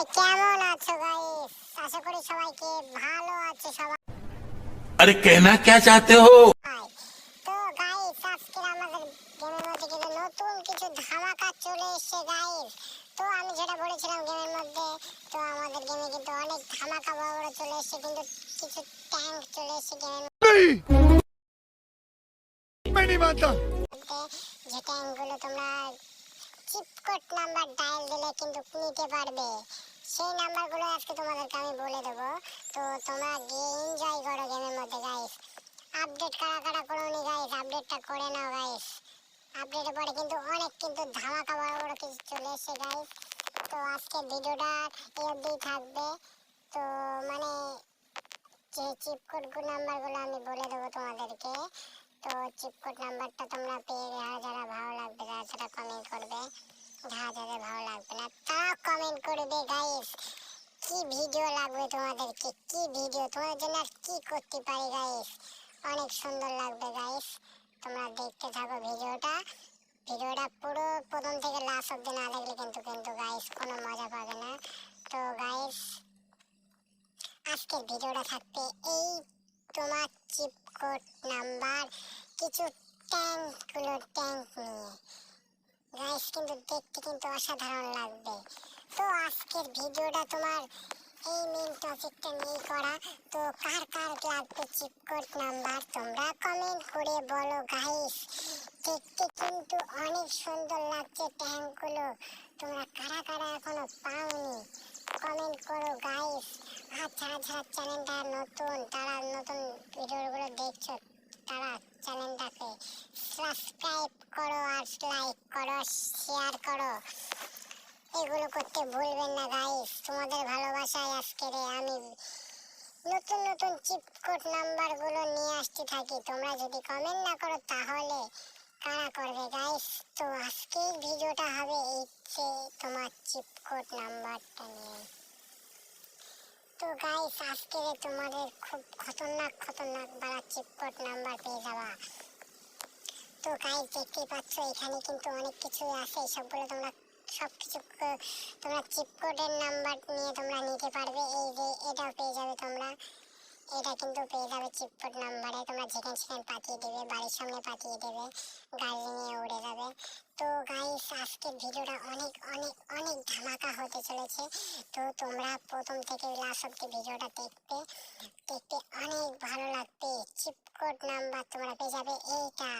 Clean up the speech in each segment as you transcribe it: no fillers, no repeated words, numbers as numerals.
সবাই কেমন আছো গাইস? আশা করি সবাইকে ভালো আছে সবাই। अरे कहना क्या चाहते हो? তো গাইস আজকে আমাদের গেমের মধ্যে কিন্তু নতুন কিছু ধামাকা চলে এসেছে গাইস। তো আমি যেটা বলেছিলাম গেমের মধ্যে, তো আমাদের গেমে কিন্তু অনেক ধামাকা বড় বড় চলে এসেছে, কিন্তু কিছু ট্যাঙ্ক চলে এসেছে গেমের মধ্যে। যে ট্যাঙ্কগুলো তোমরা চিপকোড নাম্বার ডায়াল দিলে কিন্তু নিতে পারবে। সেই নাম্বারগুলো আজকে তোমাদেরকে আমি বলে দেবো। তো তোমরা গিয়ে এনজয় করো গেমের মধ্যে গাইস। আপডেট কারা করোনি গাইস, আপডেটটা করে নাও গাইস। আপডেটের পরে কিন্তু অনেক কিন্তু ধামাকা বড় বড় কিছু চলে এসেছে গাইস। তো আজকের ভিডিওটা এই অবধি থাকবে। তো মানে যে চিপকোড নাম্বারগুলো আমি বলে দেবো তোমাদেরকে। তো চিপকোড নাম্বারটা তোমরা পেয়ে যারা ভালো লাগবে, যারা কমেন্ট করবে, যাদের ভালো লাগবে না তারা কমেন্ট করবে গাইস। কি ভিডিও লাগবে তোমাদেরকে, কি ভিডিও তোমাদের জন্য আর কি করতে পারি গাইস। অনেক সুন্দর লাগবে গাইস, তোমরা দেখতে থাকো ভিডিওটা। ভিডিওটা পুরো প্রথম থেকে লাস্ট অবধি না দেখলে কিন্তু গাইস কোনো মজা পাবে না। তো গাইস আজকের ভিডিওটা থাকবে এই তোমার চিপকোড নাম্বার কিছু ট্যাঙ্ক নিয়ে গাইস, কিন্তু দেখতে কিন্তু অসাধারণ লাগবে। তো আজকের ভিডিওটা তোমার এই মেইন টপিকটা নিয়ে করা। তো কার লাগবে চিপকোড নাম্বার তোমরা কমেন্ট করে বলো গাইস। দেখতে কিন্তু অনেক সুন্দর লাগছে ট্যাঙ্কগুলো। তোমরা কারা এখনো পাওনি কমেন্ট করো গাইস। আর যারা চ্যানেলটা নতুন, তারা নতুন ভিডিওগুলো দেখছো, তারা চ্যানেলটাকে সাবস্ক্রাইব করো আর লাইক করো, শেয়ার করো। এগুলো করতে ভুলবেন না গাইস। তোমাদের ভালোবাসায় আজকের আমি নতুন চিপকোড নাম্বারগুলো নিয়ে আসতে থাকি। তোমরা যদি কমেন্ট না করো তাহলে কারা করবে গাইস। তো আজকের ভিডিওটা হবে এই যে তোমার চিপকোড নাম্বারটা নিয়ে। তো গাইস আজকে তোমাদের খুব খতরনাক বালা চিপকোড নাম্বার পেয়ে যাবা। তো গাইস দেখতেই পাচ্ছ এখানে কিন্তু অনেক কিছু আছে, সবগুলো তোমরা সবকিছু তোমরা চিপকোডের নাম্বার নিয়ে তোমরা নিতে পারবে। এই যে এটাও পেয়ে যাবে তোমরা, এটা কিন্তু পেয়ে যাবে চিপকোড নাম্বারে। তোমরা যেখানে সেখানে পাঠিয়ে দেবে, বাড়ির সামনে পাঠিয়ে দেবে, গাড়ি নিয়ে উড়ে যাবে। তো গাইস আজকের ভিডিওটা অনেক ধামাকা হতে চলেছে। তো তোমরা প্রথম থেকে লাস্ট অব্দি ভিডিওটা দেখতে অনেক ভালো লাগবে। চিপকোড নাম্বার তোমরা পেয়ে যাবে এইটা,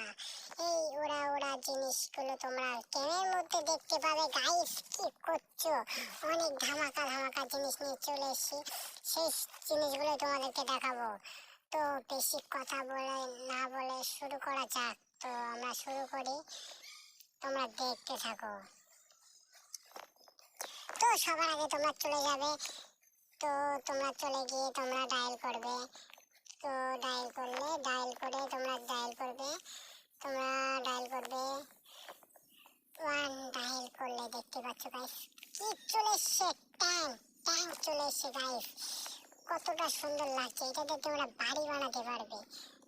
এই ওরা জিনিসগুলো তোমরা গেমের মধ্যে দেখতে পাবে গাইস। কি করছো, অনেক ধামাকা জিনিস নিয়ে চলে এসেছি, সেই জিনিসগুলো তোমাদেরকে দেখাবো। তো বেশি কথা না বলে শুরু করা যাক। তো আমরা শুরু করি, তোমরা দেখতে থাকো। তো সবার আগে তোমরা চলে যাবে, তো তোমরা চলে গিয়ে তোমরা ডায়াল করবে। তো ডায়াল করে তোমরা ডায়াল করবে ওয়ান। ডায়াল করলে দেখতে পাচ্ছ গাইস কি চলে এসছে, ট্যাঙ্ক চলে এসছে গাইস। কতটা সুন্দর লাগছে, এটাতে তোমরা বাড়ি বানাতে পারবে।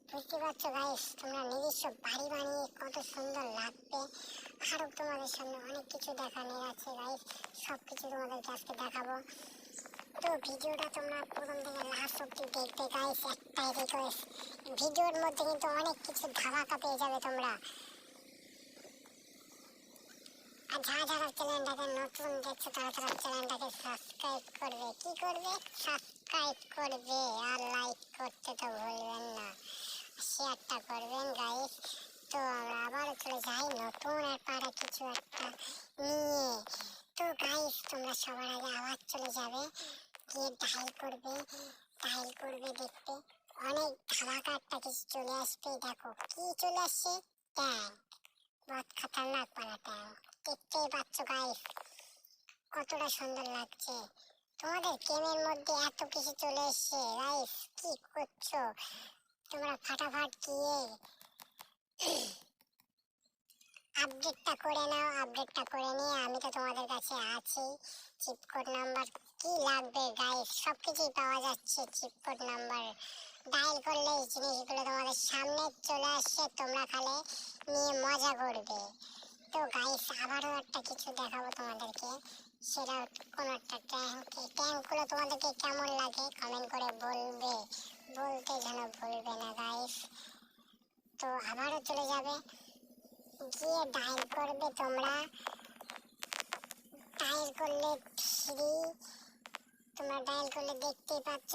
বুঝতে পারছো গাইস, তোমরা নিজস্ব বাড়ি বানিয়ে কত সুন্দর লাগবে। আরো তোমাদের সামনে অনেক কিছু দেখানোর আছে গাইস, সব কিছু তোমাদেরকে আজকে দেখাবো। তো ভিডিওটা তোমরা প্রথম থেকে লাস্ট অব্দি দেখবে গাইস। একটাই রিকোয়েস্ট, ভিডিওর মধ্যে কিন্তু অনেক কিছু ধামাকা পেয়ে যাবে তোমরা। আর যারা চ্যানেলটাকে নতুন দেখছো তারা চ্যানেলটাকে সাবস্ক্রাইব করবে। কি করবে? সাবস্ক্রাইব করবে আর লাইক করতে তো ভুলবেন না, শেয়ারটা করবেন গাইস। তো আমরা আবার চলে যাই নতুন একটা কিছু একটা নিয়ে। তো গাইস তোমরা সবার আগে আবার চলে যাবে, গিয়ে ডায়াল করবে দেখতে অনেক ধামাকা একটা কিছু চলে আসবে। দেখো কি চলে আসছে, ট্যাঙ্ক, বহুত খতরনাক পালা ট্যাঙ্ক। দেখতেই পাচ্ছ গাইস কতটা সুন্দর লাগছে। তোমাদের গেমের মধ্যে এত কিছু চলে এসছে গাইস, কি করছো তোমরা? ফাটাফাট গিয়ে আপডেটটা করে নাও। আপডেটটা করে নিয়ে আমি তো তোমাদের কাছে আছি। চিপকোড নাম্বার কি লাগবে গাইস, সবকিছুই পাওয়া যাচ্ছে চিপকোড নাম্বার ডায়াল করলে। এই জিনিসগুলো তোমাদের সামনে চলে আসছে, তোমরা খালি নিয়ে মজা করবে। তো গাইস আবারও একটা কিছু দেখাবো তোমাদেরকে, সেটা কোন একটা ট্যাঙ্ক। এই ট্যাঙ্কগুলো তোমাদেরকে কেমন লাগে কমেন্ট করে বলবে, বলতে যেন ভুলবে না গাইস। তো আবারও চলে যাবে, গিয়ে ডায়াল করবে তোমরা, ডায়াল করলে থ্রি, তোমরা ডায়াল করলে দেখতেই পাচ্ছ।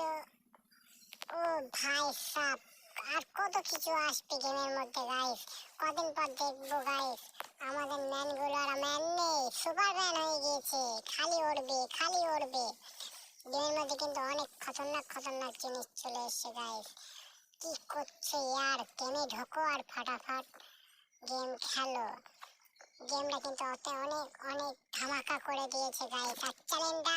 ও ভাই সাব, আর কত কিছু আসবে গেমের মধ্যে গাইস, কদিন পর দেখবো গাইস। আমাদের ম্যানগুলো আর ম্যান নেই, সুপার ম্যান হয়ে গিয়েছে, খালি উড়বে খালি উড়বে। গেমের মধ্যে কিন্তু অনেক খতরনাক খতরনাক জিনিস চলে এসছে গাইস। কি করছো ইয়ার, গেমে ঢোকো আর ফাটাফাট গেম খেলো। গেমটা কিন্তু ওতে অনেক অনেক ধামাকা করে দিয়েছে গাইস। আর চ্যালেঞ্জটা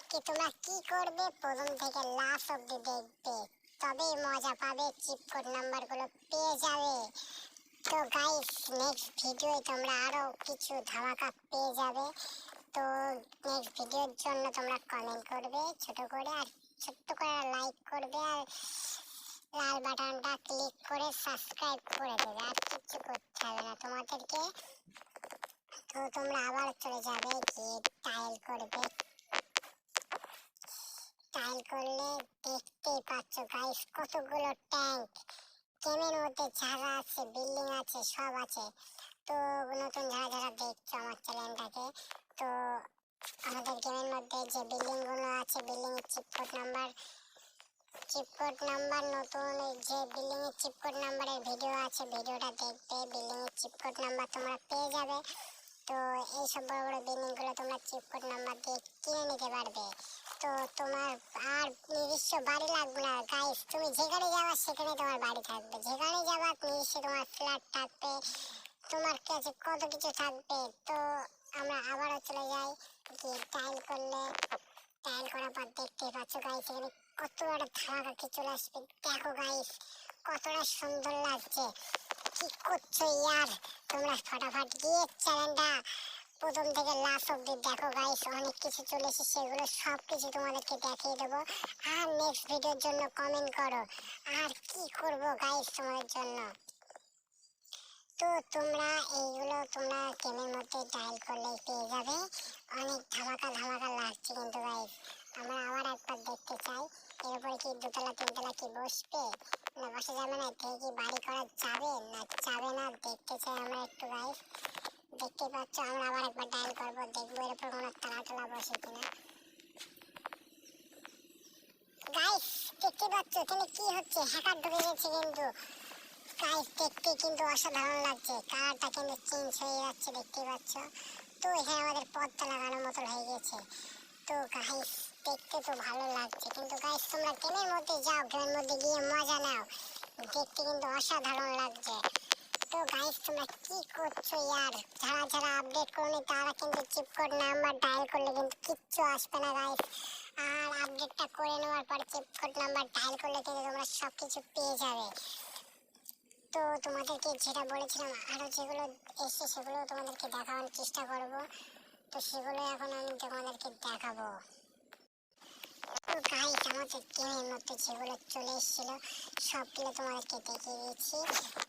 কি তোমরা কি করবে, প্রথম থেকে লাস্ট অব্দি দেখবে, তবেই মজা পাবে, চিপ কোড নাম্বারগুলো পেয়ে যাবে। তো গাইস নেক্সট ভিডিওয়ে তোমরা আরো কিছু ধামাকা পেয়ে যাবে। তো নেক্সট ভিডিওর জন্য তোমরা কমেন্ট করবে ছোট করে, আর ছোট্ট করে লাইক করবে, আর লাল বাটনটা ক্লিক করে সাবস্ক্রাইব করে দেবে, আর কিছু করতে হবে না তোমাদেরকে। তো তোমরা আবার চলে যাবে, গিয়ে টাইল করবে, টাইল করলে দেখতেই পাচ্ছ গাইস কতগুলো ট্যাঙ্ক গেমের মধ্যে, যারা আছে বিল্ডিং আছে সব আছে। তো নতুন যারা যারা দেখছো আমার চ্যানেলটাকে, তো আমাদের গেমের মধ্যে যে বিল্ডিং গুলো আছে, বিল্ডিং এর চিপ কোড নাম্বার নতুন যে বিল্ডিং এর চিপ কোড নাম্বারের ভিডিও আছে, ভিডিওটা দেখবে, বিল্ডিং এর চিপ কোড নাম্বার তোমরা পেয়ে যাবে। তো এই সব বড় বড় বিল্ডিং গুলো তোমরা চিপ কোড নাম্বার দিয়ে কিনে নিতে পারবে। তো তোমার আর নিজস্ব বাড়ি লাগবে না গাইস, তুমি যেখানে যাবা সেখানে তোমার বাড়ি থাকবে, যেখানে যাবা নিজস্ব তোমার ফ্ল্যাট থাকবে, তোমার কাছে কত কিছু থাকবে। তো আমরা আবারও চলে যাই, গিয়ে টাইল করলে, টাইল করার পর দেখতেই পাচ্ছ গাইস এখানে কত বড় ধামাকা কি চলে আসবে। দেখো গাইস কতটা সুন্দর লাগছে। কি করছো ইয়ার, তোমরা ফাটাফাট গিয়ে চ্যানেলটা প্রথম থেকে লাস্ট অব্দি দেখো গাইস, অনেক কিছু চলে এসেছে, সেগুলো সব কিছু তোমাদেরকে দেখিয়ে দেবো। আর নেক্সট ভিডিওর জন্য কমেন্ট করো, আর কি করবো গাইস তোমাদের জন্য। তো তোমরা এইগুলো তোমরা গেমের মধ্যে ডায়াল করলেই পেয়ে যাবে, অনেক ধামাকা ধামাকা লাগছে কিন্তু গাইস। আমরা আবার একবার দেখতে চাই এর উপরে কি দুতলা তিনতলা কি বসবে না বসা যাবে না, থেকে কি বাড়ি করা যাবে না যাবে না, দেখতে চাই আমরা একটু গাইস। দেখতে পাচ্ছ আমরা আবার একবার ডায়াল করবো, দেখবো এর উপর কোনো তালা টালা বসে কিনা। গাইস দেখতে পাচ্ছ এখানে কি হচ্ছে, হ্যাকার ঢুকে গেছে কিন্তু গাইস, দেখতে কিন্তু অসাধারণ লাগছে, কালারটা কিন্তু চেঞ্জ হয়ে যাচ্ছে দেখতে পাচ্ছ। তো এখানে আমাদের পর্দা লাগানোর মতো হয়ে গেছে। তো গাইস দেখতে তো ভালো লাগছে, কিন্তু গাইস তোমরা গেমের মধ্যে যাও, গেমের মধ্যে গিয়ে মজা নাও, দেখতে কিন্তু অসাধারণ লাগছে। তো গাইস তোমরা কি করছো ইয়ার, যারা যারা আপডেট করনি তারা কিন্তু চিপ কোড নাম্বার ডায়াল করলে কিন্তু কিচ্ছু আসবে না গাইস। আর আপডেটটা করে নেওয়ার পর চিপ কোড নাম্বার ডায়াল করলে কিন্তু তোমরা সব কিছু পেয়ে যাবে। তো তোমাদেরকে যেটা বলেছিলাম আরো যেগুলো এসছে সেগুলো তোমাদেরকে দেখানোর চেষ্টা করব। তো সেগুলো এখন আমি তোমাদেরকে দেখাবো। তো গাইস আমাদের গেমের মধ্যে যেগুলো চলে এসেছিল সবগুলো তোমাদেরকে দেখিয়ে দিচ্ছি।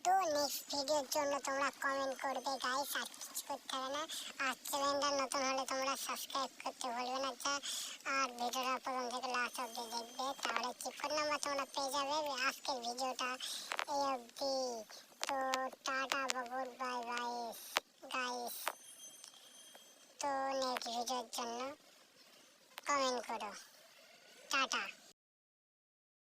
তো নেক্সট ভিডিওর জন্য তোমরা কমেন্ট করবে গাইস, আর কিছু করতে হবে না। আর চ্যানেলটা নতুন হলে তোমরা সাবস্ক্রাইব করতে ভুলবে না, আর ভিডিওটা প্রথম থেকে লাস্ট অব্দি দেখবে, তাহলে চিপ কোড নাম্বার তোমরা পেয়ে যাবে। আজকের ভিডিওটা এই অব্দি। তো tata good bye guys guys. তো নেক্সট ভিডিওর জন্য কমেন্ট করো, টাটা।